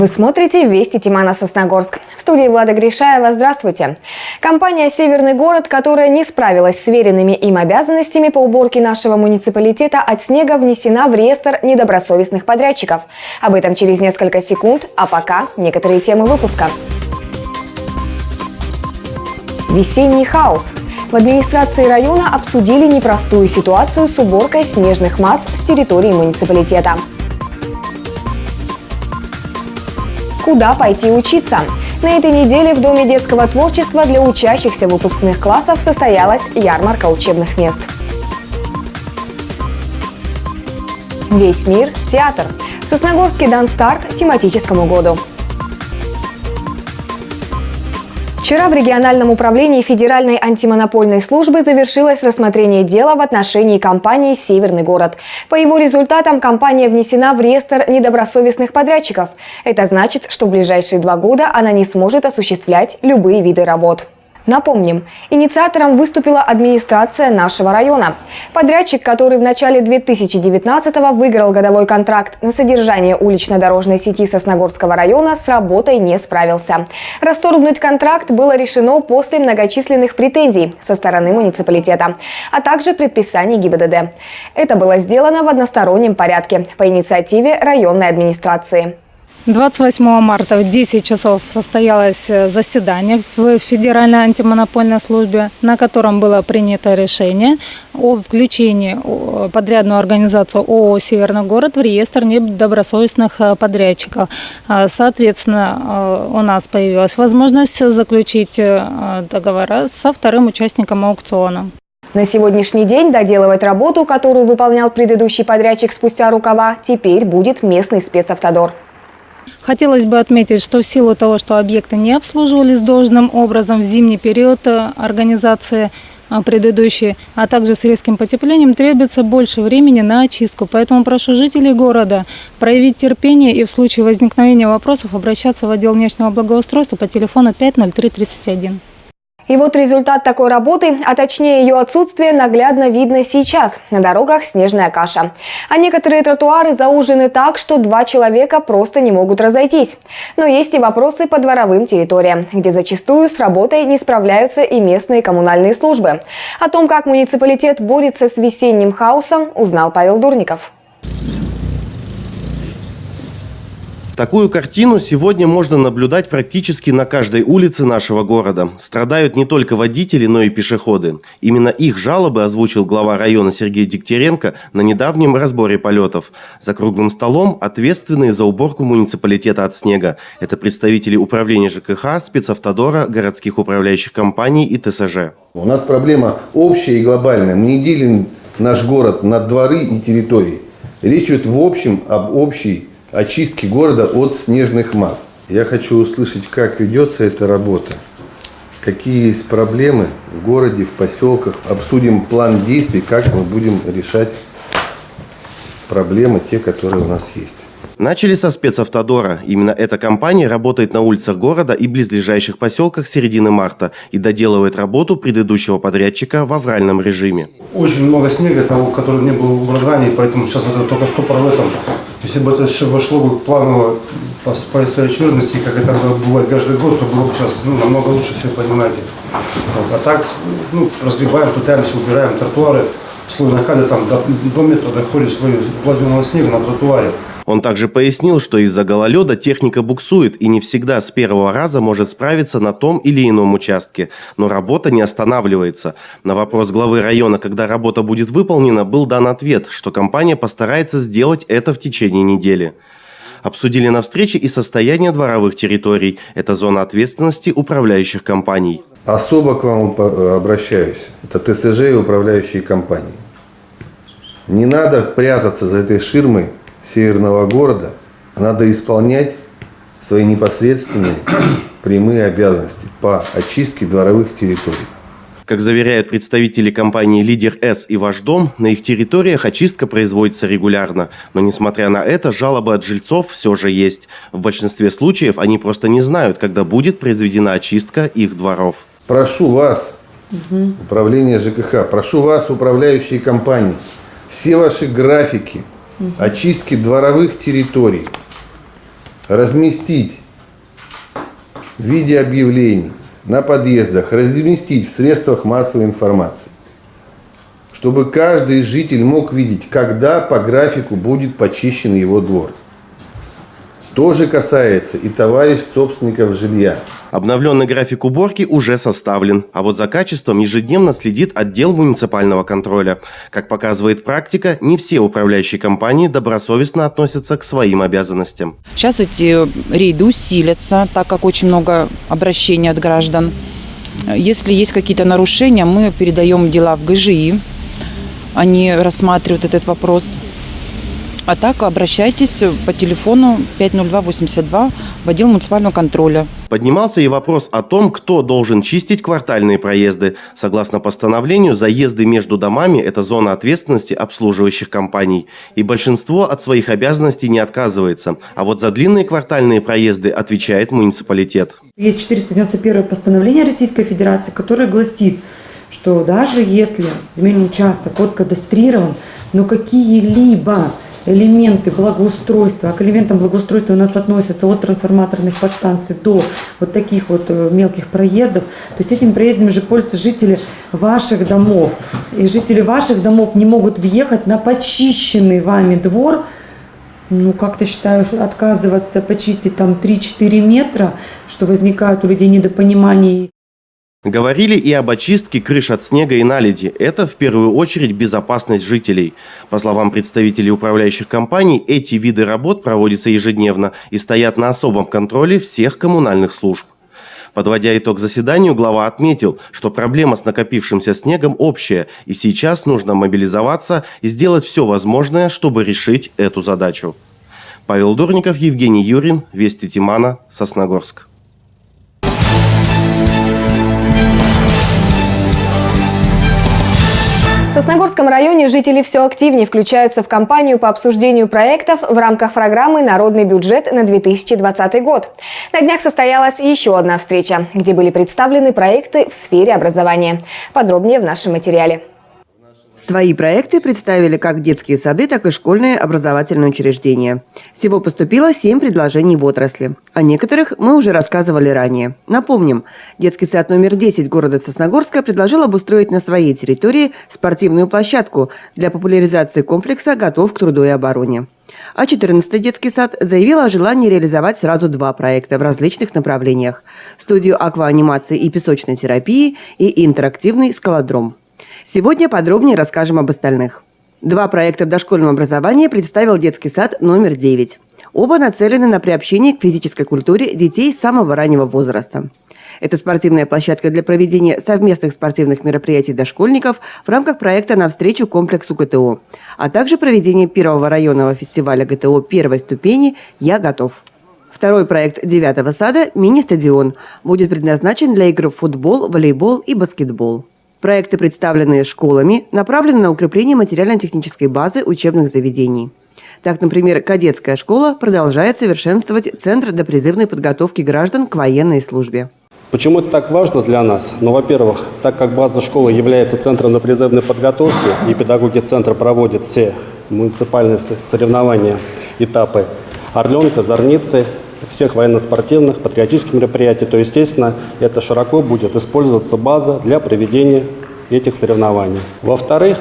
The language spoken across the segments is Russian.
Вы смотрите «Вести Тимана-Сосногорск». В студии Влада Гришаева. Здравствуйте. Компания «Северный город», которая не справилась с веренными им обязанностями по уборке нашего муниципалитета от снега, внесена в реестр недобросовестных подрядчиков. Об этом через несколько секунд, а пока некоторые темы выпуска. Весенний хаос. В администрации района обсудили непростую ситуацию с уборкой снежных масс с территории муниципалитета. Куда пойти учиться? На этой неделе в Доме детского творчества для учащихся выпускных классов состоялась ярмарка учебных мест. Весь мир – театр. В Сосногорске дан старт тематическому году. Вчера в региональном управлении Федеральной антимонопольной службы завершилось рассмотрение дела в отношении компании «Северный город». По его результатам компания внесена в реестр недобросовестных подрядчиков. Это значит, что в ближайшие 2 года она не сможет осуществлять любые виды работ. Напомним, инициатором выступила администрация нашего района. Подрядчик, который в начале 2019-го выиграл годовой контракт на содержание улично-дорожной сети Сосногорского района, с работой не справился. Расторгнуть контракт было решено после многочисленных претензий со стороны муниципалитета, а также предписаний ГИБДД. Это было сделано в одностороннем порядке по инициативе районной администрации. 28 марта в 10 часов состоялось заседание в Федеральной антимонопольной службе, на котором было принято решение о включении подрядную организацию ООО «Северный город» в реестр недобросовестных подрядчиков. Соответственно, у нас появилась возможность заключить договора со вторым участником аукциона. На сегодняшний день доделывать работу, которую выполнял предыдущий подрядчик спустя рукава, теперь будет местный спецавтодор. Хотелось бы отметить, что в силу того, что объекты не обслуживались должным образом в зимний период организации предыдущей, а также с резким потеплением, требуется больше времени на очистку. Поэтому прошу жителей города проявить терпение и в случае возникновения вопросов обращаться в отдел внешнего благоустройства по телефону 50331. И вот результат такой работы, а точнее ее отсутствие, наглядно видно сейчас. На дорогах снежная каша. А некоторые тротуары заужены так, что 2 человека просто не могут разойтись. Но есть и вопросы по дворовым территориям, где зачастую с работой не справляются и местные коммунальные службы. О том, как муниципалитет борется с весенним хаосом, узнал Павел Дурников. Такую картину сегодня можно наблюдать практически на каждой улице нашего города. Страдают не только водители, но и пешеходы. Именно их жалобы озвучил глава района Сергей Дегтяренко на недавнем разборе полетов. За круглым столом ответственные за уборку муниципалитета от снега. Это представители управления ЖКХ, спецавтодора, городских управляющих компаний и ТСЖ. У нас проблема общая и глобальная. Мы не делим наш город на дворы и территории. Речь идет в общем об общей очистки города от снежных масс. Я хочу услышать, как ведется эта работа, какие есть проблемы в городе, в поселках. Обсудим план действий, как мы будем решать проблемы, те, которые у нас есть. Начали со спецавтодора. Именно эта компания работает на улицах города и близлежащих поселках с середины марта и доделывает работу предыдущего подрядчика в авральном режиме. Очень много снега, того, который не был убран ранее, поэтому сейчас это только стопор в этом. Если бы это все вошло бы планово по своей очередности, как это бывает каждый год, то было бы сейчас намного лучше, все понимаете. А так разгребаем, пытаемся, убираем тротуары, слой накаля там до метра доходит слой влажного снега на тротуаре. Он также пояснил, что из-за гололеда техника буксует и не всегда с первого раза может справиться на том или ином участке. Но работа не останавливается. На вопрос главы района, когда работа будет выполнена, был дан ответ, что компания постарается сделать это в течение недели. Обсудили на встрече и состояние дворовых территорий. Это зона ответственности управляющих компаний. Особо к вам обращаюсь. Это ТСЖ и управляющие компании. Не надо прятаться за этой ширмой Северного города, надо исполнять свои непосредственные прямые обязанности по очистке дворовых территорий. Как заверяют представители компании «Лидер С» и «Ваш дом», на их территориях очистка производится регулярно. Но несмотря на это, жалобы от жильцов все же есть. В большинстве случаев они просто не знают, когда будет произведена очистка их дворов. Прошу вас, управление ЖКХ, прошу вас, управляющие компании, все ваши графики очистки дворовых территорий разместить в виде объявлений на подъездах, разместить в средствах массовой информации, чтобы каждый житель мог видеть, когда по графику будет почищен его двор. Тоже касается и товарищ собственников жилья. Обновленный график уборки уже составлен, а вот за качеством ежедневно следит отдел муниципального контроля. Как показывает практика, не все управляющие компании добросовестно относятся к своим обязанностям. Сейчас эти рейды усилятся, так как очень много обращений от граждан. Если есть какие-то нарушения, мы передаем дела в ГЖИ, они рассматривают этот вопрос. А так обращайтесь по телефону 50282 в отдел муниципального контроля. Поднимался и вопрос о том, кто должен чистить квартальные проезды. Согласно постановлению, заезды между домами – это зона ответственности обслуживающих компаний. И большинство от своих обязанностей не отказывается. А вот за длинные квартальные проезды отвечает муниципалитет. Есть 491 постановление Российской Федерации, которое гласит, что даже если земельный участок откадастрирован, но какие-либо элементы благоустройства, а к элементам благоустройства у нас относятся от трансформаторных подстанций до вот таких вот мелких проездов, то есть этим проездом же пользуются жители ваших домов. И жители ваших домов не могут въехать на почищенный вами двор. Ну, как-то считаю, отказываться почистить там 3-4 метра, что возникает у людей недопонимание. Говорили и об очистке крыш от снега и наледи. Это в первую очередь безопасность жителей. По словам представителей управляющих компаний, эти виды работ проводятся ежедневно и стоят на особом контроле всех коммунальных служб. Подводя итог заседанию, глава отметил, что проблема с накопившимся снегом общая, и сейчас нужно мобилизоваться и сделать все возможное, чтобы решить эту задачу. Павел Дурников, Евгений Юрин, Вести Тимана, Сосногорск. В Сосногорском районе жители все активнее включаются в кампанию по обсуждению проектов в рамках программы «Народный бюджет на 2020 год». На днях состоялась еще одна встреча, где были представлены проекты в сфере образования. Подробнее в нашем материале. Свои проекты представили как детские сады, так и школьные образовательные учреждения. Всего поступило 7 предложений в отрасли. О некоторых мы уже рассказывали ранее. Напомним, детский сад номер 10 города Сосногорска предложил обустроить на своей территории спортивную площадку для популяризации комплекса «Готов к труду и обороне». А 14-й детский сад заявил о желании реализовать сразу 2 проекта в различных направлениях – студию акваанимации и песочной терапии и интерактивный скалодром. Сегодня подробнее расскажем об остальных. 2 проекта в дошкольном образовании представил детский сад номер 9. Оба нацелены на приобщение к физической культуре детей с самого раннего возраста. Это спортивная площадка для проведения совместных спортивных мероприятий дошкольников в рамках проекта «Навстречу комплексу ГТО», а также проведение 1-го районного фестиваля ГТО первой ступени «Я готов». Второй проект 9-го сада «Мини-стадион» будет предназначен для игр в футбол, волейбол и баскетбол. Проекты, представленные школами, направлены на укрепление материально-технической базы учебных заведений. Так, например, кадетская школа продолжает совершенствовать Центр допризывной подготовки граждан к военной службе. Почему это так важно для нас? Ну, во-первых, так как база школы является центром допризывной подготовки, и педагоги центра проводят все муниципальные соревнования, этапы «Орленка», «Зорницы», всех военно-спортивных, патриотических мероприятий, то, естественно, это широко будет использоваться база для проведения этих соревнований. Во-вторых,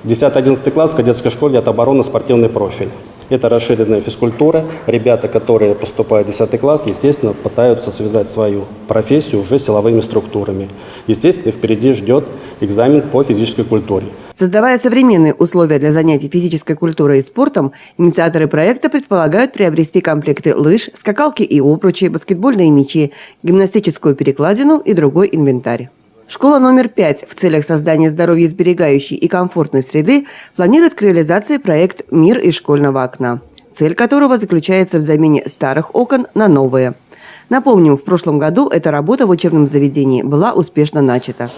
10-11 класс в кадетской школе – это оборонно-спортивный профиль. Это расширенная физкультура. Ребята, которые поступают в 10 класс, естественно, пытаются связать свою профессию уже силовыми структурами. Естественно, впереди ждет экзамен по физической культуре. Создавая современные условия для занятий физической культурой и спортом, инициаторы проекта предполагают приобрести комплекты лыж, скакалки и обручи, баскетбольные мячи, гимнастическую перекладину и другой инвентарь. Школа номер 5 в целях создания здоровьесберегающей и комфортной среды планирует к реализации проект «Мир из школьного окна», цель которого заключается в замене старых окон на новые. Напомним, в прошлом году эта работа в учебном заведении была успешно начата.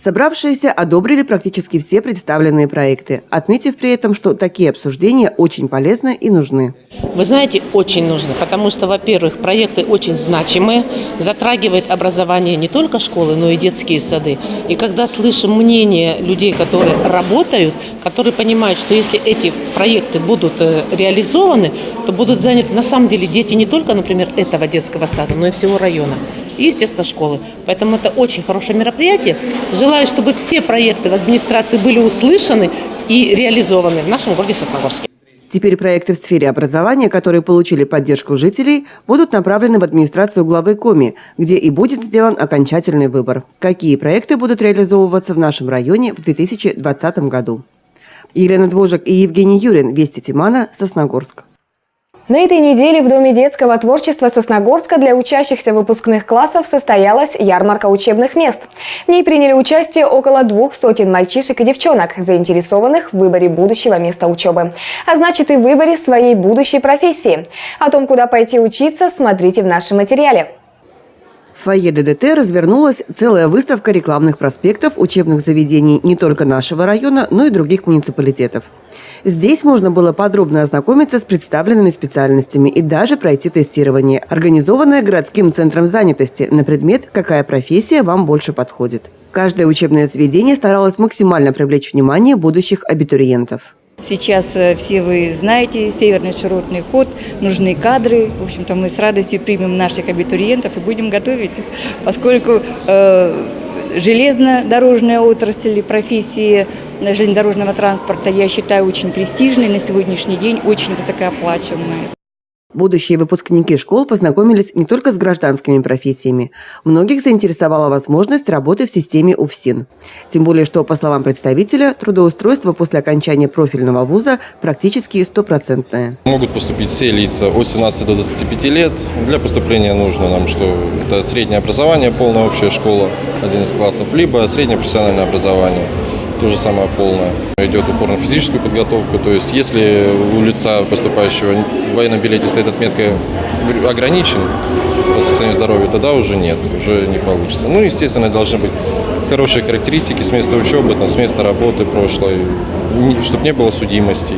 Собравшиеся одобрили практически все представленные проекты, отметив при этом, что такие обсуждения очень полезны и нужны. Вы знаете, очень нужны, потому что, во-первых, проекты очень значимые, затрагивают образование не только школы, но и детские сады. И когда слышим мнение людей, которые работают, которые понимают, что если эти проекты будут реализованы, то будут заняты на самом деле дети не только, например, этого детского сада, но и всего района. И, естественно, школы. Поэтому это очень хорошее мероприятие. Желаю, чтобы все проекты в администрации были услышаны и реализованы в нашем городе Сосногорске. Теперь проекты в сфере образования, которые получили поддержку жителей, будут направлены в администрацию главы Коми, где и будет сделан окончательный выбор. Какие проекты будут реализовываться в нашем районе в 2020 году. Елена Двожик и Евгений Юрин, Вести Тимана, Сосногорск. На этой неделе в Доме детского творчества Сосногорска для учащихся выпускных классов состоялась ярмарка учебных мест. В ней приняли участие около 200 мальчишек и девчонок, заинтересованных в выборе будущего места учебы. А значит и в выборе своей будущей профессии. О том, куда пойти учиться, смотрите в нашем материале. В фойе ДДТ развернулась целая выставка рекламных проспектов учебных заведений не только нашего района, но и других муниципалитетов. Здесь можно было подробно ознакомиться с представленными специальностями и даже пройти тестирование, организованное городским центром занятости на предмет, какая профессия вам больше подходит. Каждое учебное заведение старалось максимально привлечь внимание будущих абитуриентов. Сейчас все вы знаете, северный широтный ход, нужны кадры. В общем-то, мы с радостью примем наших абитуриентов и будем готовить, поскольку железнодорожная отрасль, профессии железнодорожного транспорта, я считаю, очень престижной, на сегодняшний день очень высокооплачиваемой. Будущие выпускники школ познакомились не только с гражданскими профессиями. Многих заинтересовала возможность работы в системе УФСИН. Тем более, что, по словам представителя, трудоустройство после окончания профильного вуза практически стопроцентное. Могут поступить все лица от 17 до 25 лет. Для поступления нужно нам, что это среднее образование, полная общая школа, 11 классов, либо среднее профессиональное образование. То же самое полное. Идет упор на физическую подготовку, то есть если у лица, поступающего в военном билете, стоит отметка ограничен по состоянию здоровья, тогда уже нет, уже не получится. Ну, естественно, должны быть хорошие характеристики с места учебы, с места работы прошлой, чтобы не было судимостей.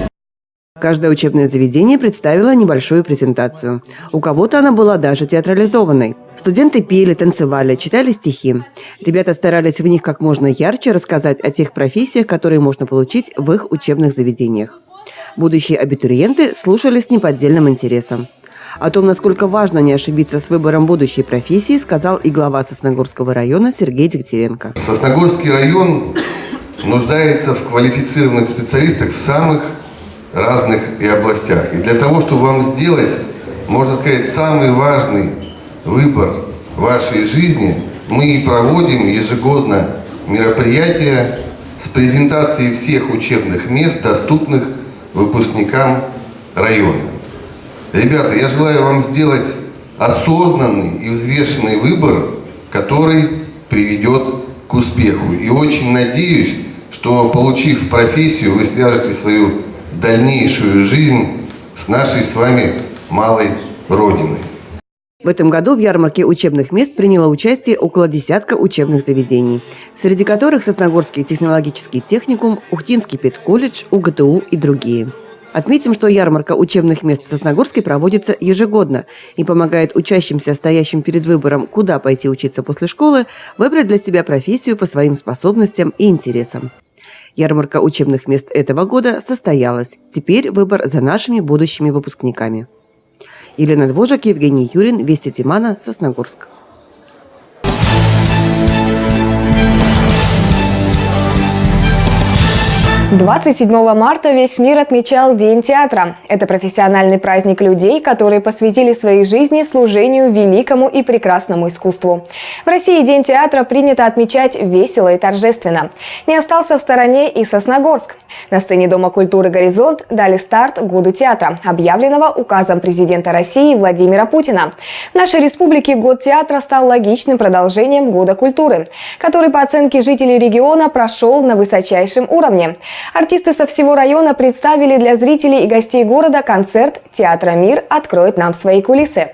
Каждое учебное заведение представило небольшую презентацию. У кого-то она была даже театрализованной. Студенты пели, танцевали, читали стихи. Ребята старались в них как можно ярче рассказать о тех профессиях, которые можно получить в их учебных заведениях. Будущие абитуриенты слушали с неподдельным интересом. О том, насколько важно не ошибиться с выбором будущей профессии, сказал и глава Сосногорского района Сергей Дегтяренко. Сосногорский район нуждается в квалифицированных специалистах в самых разных и областях. И для того, чтобы вам сделать, можно сказать, самый важный выбор вашей жизни, мы и проводим ежегодно мероприятия с презентацией всех учебных мест, доступных выпускникам района. Ребята, я желаю вам сделать осознанный и взвешенный выбор, который приведет к успеху. И очень надеюсь, что, получив профессию, вы свяжете свою дальнейшую жизнь с нашей с вами малой Родиной. В этом году в ярмарке учебных мест приняло участие около десятка учебных заведений, среди которых Сосногорский технологический техникум, Ухтинский педколледж, УГТУ и другие. Отметим, что ярмарка учебных мест в Сосногорске проводится ежегодно и помогает учащимся, стоящим перед выбором, куда пойти учиться после школы, выбрать для себя профессию по своим способностям и интересам. Ярмарка учебных мест этого года состоялась. Теперь выбор за нашими будущими выпускниками. Елена Двожик, Евгений Юрин, Вести Тимана, Сосногорск. 27 марта весь мир отмечал День театра. Это профессиональный праздник людей, которые посвятили своей жизни служению великому и прекрасному искусству. В России День театра принято отмечать весело и торжественно. Не остался в стороне и Сосногорск. На сцене Дома культуры «Горизонт» дали старт Году театра, объявленного указом президента России Владимира Путина. В нашей республике Год театра стал логичным продолжением Года культуры, который, по оценке жителей региона, прошел на высочайшем уровне. Артисты со всего района представили для зрителей и гостей города концерт «Театра «Мир» откроет нам свои кулисы».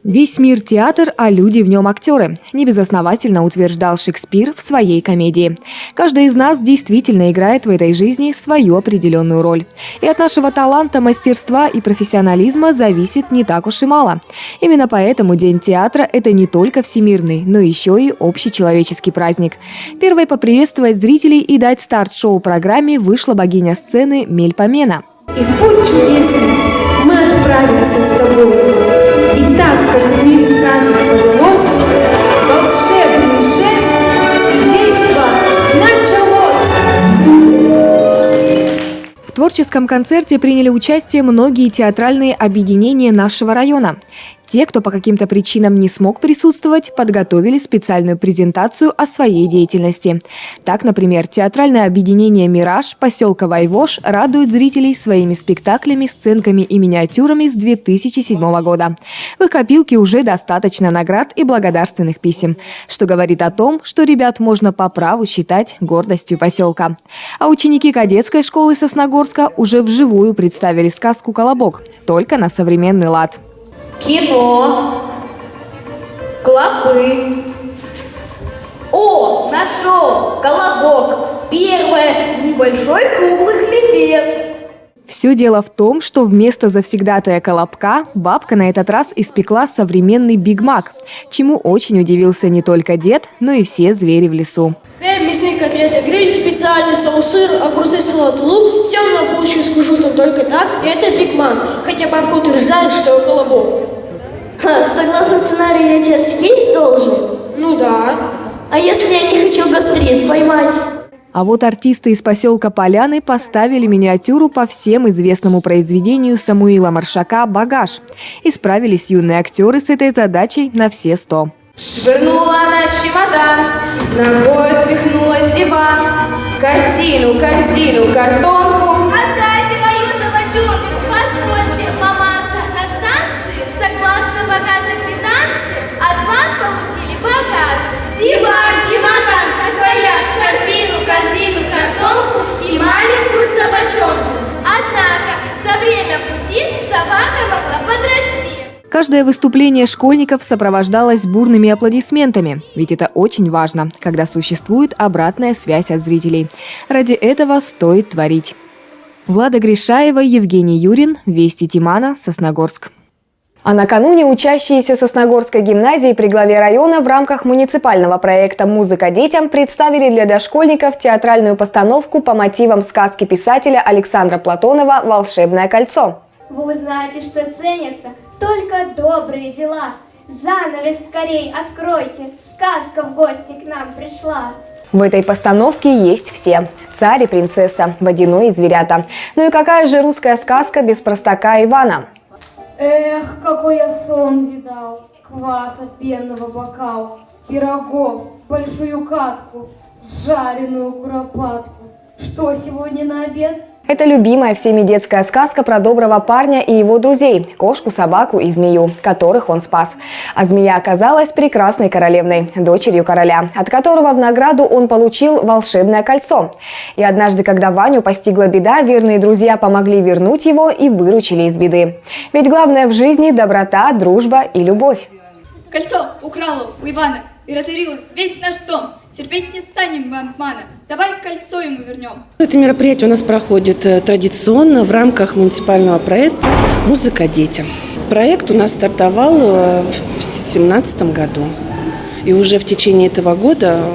Весь мир – театр, а люди в нем – актеры. Небезосновательно утверждал Шекспир в своей комедии. Каждый из нас действительно играет в этой жизни свою определенную роль. И от нашего таланта, мастерства и профессионализма зависит не так уж и мало. Именно поэтому День театра – это не только всемирный, но еще и общечеловеческий праздник. Первой поприветствовать зрителей и дать старт шоу-программе вышла богиня сцены Мельпомена. И в путь чудесный мы отправимся с тобой. И так, как в мире сказок повелось, волшебный жест и действо началось. В творческом концерте приняли участие многие театральные объединения нашего района. Те, кто по каким-то причинам не смог присутствовать, подготовили специальную презентацию о своей деятельности. Так, например, театральное объединение «Мираж» поселка Вайвош радует зрителей своими спектаклями, сценками и миниатюрами с 2007 года. В их копилке уже достаточно наград и благодарственных писем, что говорит о том, что ребят можно по праву считать гордостью поселка. А ученики кадетской школы Сосногорска уже вживую представили сказку «Колобок», только на современный лад. Кино, клопы. О, нашел! Колобок. Первое. Небольшой круглый хлебец. Все дело в том, что вместо завсегдатая колобка бабка на этот раз испекла современный Биг Мак, чему очень удивился не только дед, но и все звери в лесу. Мясные котлеты, гриль, специальный соус, сыр, огурцы, салат, лук. Все на булочке с кунжутом только так, и это Биг Мак. Хотя бабка утверждает, что колобок. Согласно сценарию, я тебя съесть должен? Ну да. А если я не хочу гастрит поймать? А вот артисты из поселка Поляны поставили миниатюру по всем известному произведению Самуила Маршака «Багаж». И справились юные актеры с этой задачей на все 100. Швырнула на чемодан, ногой отпихнула диван, корзину, картонку. Отдайте мою собачонку, позвольте помазать на станции, согласно багажа квитанции, от вас получили багаж, диван, чемодан, саквояж, корзину, картонку и маленькую собачонку. Однако за время пути собака могла подрасти. Каждое выступление школьников сопровождалось бурными аплодисментами, ведь это очень важно, когда существует обратная связь от зрителей. Ради этого стоит творить. Влада Гришаева, Евгений Юрин, Вести Тимана, Сосногорск. А накануне учащиеся Сосногорской гимназии при главе района в рамках муниципального проекта «Музыка детям» представили для дошкольников театральную постановку по мотивам сказки писателя Александра Платонова «Волшебное кольцо». Вы узнаете, что ценятся только добрые дела. Занавес скорей откройте, сказка в гости к нам пришла. В этой постановке есть все – царь и принцесса, водяной и зверята. Ну и какая же русская сказка без простака Ивана? Эх, какой я сон видал, кваса пенного бокал, пирогов, большую катку, жареную куропатку. Что сегодня на обед? Это любимая всеми детская сказка про доброго парня и его друзей – кошку, собаку и змею, которых он спас. А змея оказалась прекрасной королевной, дочерью короля, от которого в награду он получил волшебное кольцо. И однажды, когда Ваню постигла беда, верные друзья помогли вернуть его и выручили из беды. Ведь главное в жизни – доброта, дружба и любовь. Кольцо украло у Ивана и разорило весь наш дом. Терпеть не станем мы обмана. Давай кольцо ему вернем. Это мероприятие у нас проходит традиционно в рамках муниципального проекта «Музыка детям». Проект у нас стартовал в 2017 году. И уже в течение этого года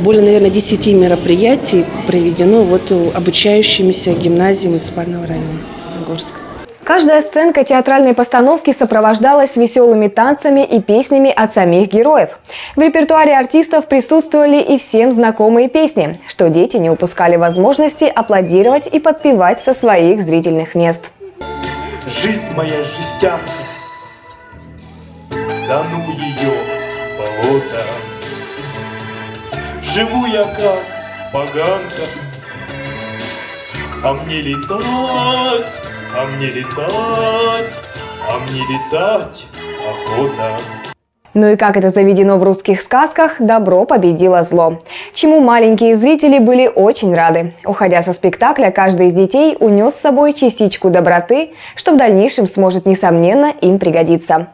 более, наверное, 10 мероприятий проведено обучающимися гимназии муниципального района Сосногорска. Каждая сценка театральной постановки сопровождалась веселыми танцами и песнями от самих героев. В репертуаре артистов присутствовали и всем знакомые песни, что дети не упускали возможности аплодировать и подпевать со своих зрительных мест. Жизнь моя жестянка, да ну ее болото. Живу я как поганка, а мне летать. А мне летать охота. Ну и как это заведено в русских сказках, добро победило зло. Чему маленькие зрители были очень рады. Уходя со спектакля, каждый из детей унес с собой частичку доброты, что в дальнейшем сможет, несомненно, им пригодиться.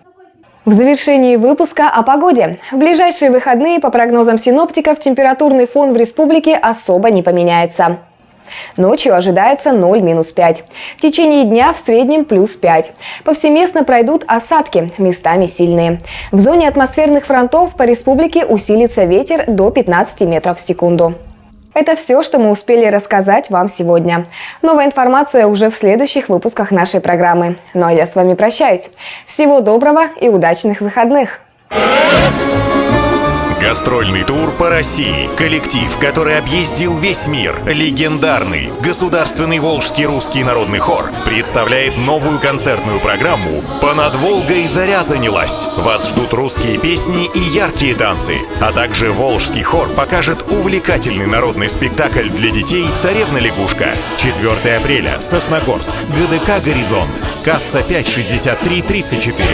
В завершении выпуска о погоде. В ближайшие выходные, по прогнозам синоптиков, температурный фон в республике особо не поменяется. Ночью ожидается 0–5. В течение дня в среднем +5. Повсеместно пройдут осадки, местами сильные. В зоне атмосферных фронтов по республике усилится ветер до 15 метров в секунду. Это все, что мы успели рассказать вам сегодня. Новая информация уже в следующих выпусках нашей программы. Ну а я с вами прощаюсь. Всего доброго и удачных выходных! Гастрольный тур по России. Коллектив, который объездил весь мир. Легендарный Государственный Волжский русский народный хор представляет новую концертную программу «Понад Волгой заря занялась». Вас ждут русские песни и яркие танцы. А также Волжский хор покажет увлекательный народный спектакль для детей «Царевна-лягушка». 4 апреля. Сосногорск. ГДК «Горизонт». Касса 56334.